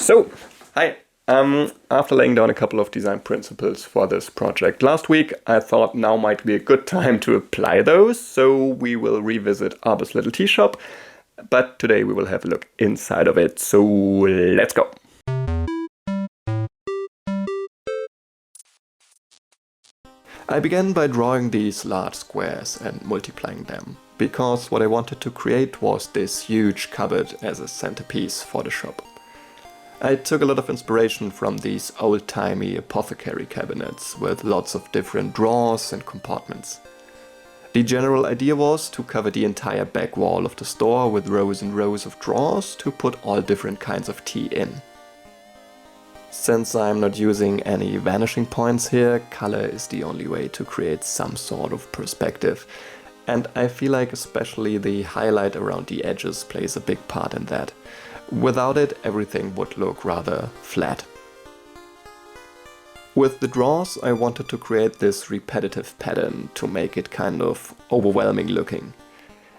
So, hi. After laying down a couple of design principles for this project last week, I thought now might be a good time to apply those, so we will revisit Aber's little tea shop, but today we will have a look inside of it, so let's go! I began by drawing these large squares and multiplying them, because what I wanted to create was this huge cupboard as a centerpiece for the shop. I took a lot of inspiration from these old-timey apothecary cabinets with lots of different drawers and compartments. The general idea was to cover the entire back wall of the store with rows and rows of drawers to put all different kinds of tea in. Since I'm not using any vanishing points here, color is the only way to create some sort of perspective, and I feel like especially the highlight around the edges plays a big part in that. Without it, everything would look rather flat. With the drawers, I wanted to create this repetitive pattern to make it kind of overwhelming looking.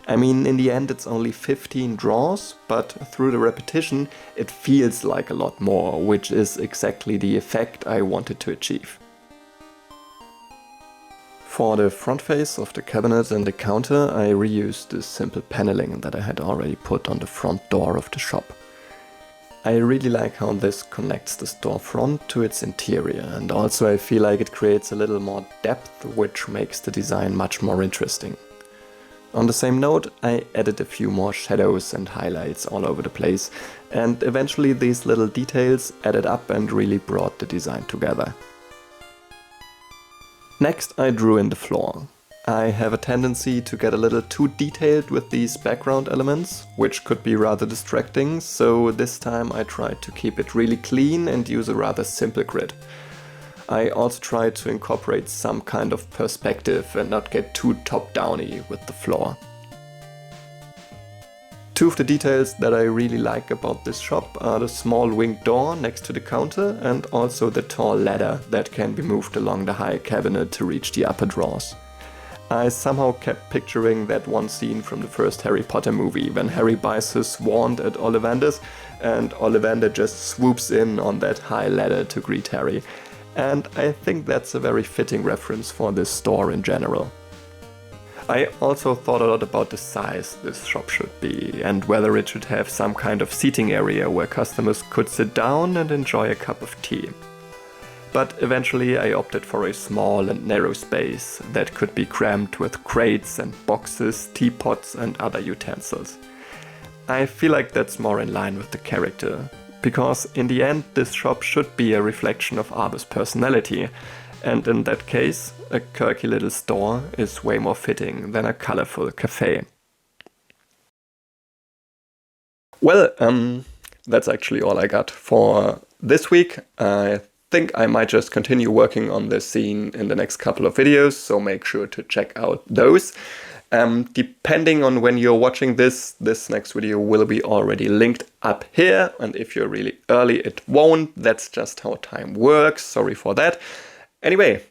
I mean, in the end it's only 15 drawers, but through the repetition it feels like a lot more, which is exactly the effect I wanted to achieve. For the front face of the cabinet and the counter, I reused this simple paneling that I had already put on the front door of the shop. I really like how this connects the storefront to its interior, and also I feel like it creates a little more depth, which makes the design much more interesting. On the same note, I added a few more shadows and highlights all over the place, and eventually these little details added up and really brought the design together. Next, I drew in the floor. I have a tendency to get a little too detailed with these background elements, which could be rather distracting, so this time I tried to keep it really clean and use a rather simple grid. I also tried to incorporate some kind of perspective and not get too top-downy with the floor. Two of the details that I really like about this shop are the small winged door next to the counter and also the tall ladder that can be moved along the high cabinet to reach the upper drawers. I somehow kept picturing that one scene from the first Harry Potter movie when Harry buys his wand at Ollivander's and Ollivander just swoops in on that high ladder to greet Harry. And I think that's a very fitting reference for this store in general. I also thought a lot about the size this shop should be and whether it should have some kind of seating area where customers could sit down and enjoy a cup of tea. But eventually I opted for a small and narrow space that could be crammed with crates and boxes, teapots and other utensils. I feel like that's more in line with the character, because in the end this shop should be a reflection of Aber's personality, and in that case a quirky little store is way more fitting than a colorful cafe. Well, that's actually all I got for this week. I think I might just continue working on this scene in the next couple of videos, so make sure to check out those. Depending on when you're watching this next video will be already linked up here, and if you're really early it won't. That's just how time works, sorry for that. Anyway,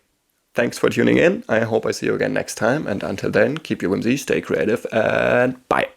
thanks for tuning in, I hope I see you again next time, and until then, keep your whimsy, stay creative, and bye!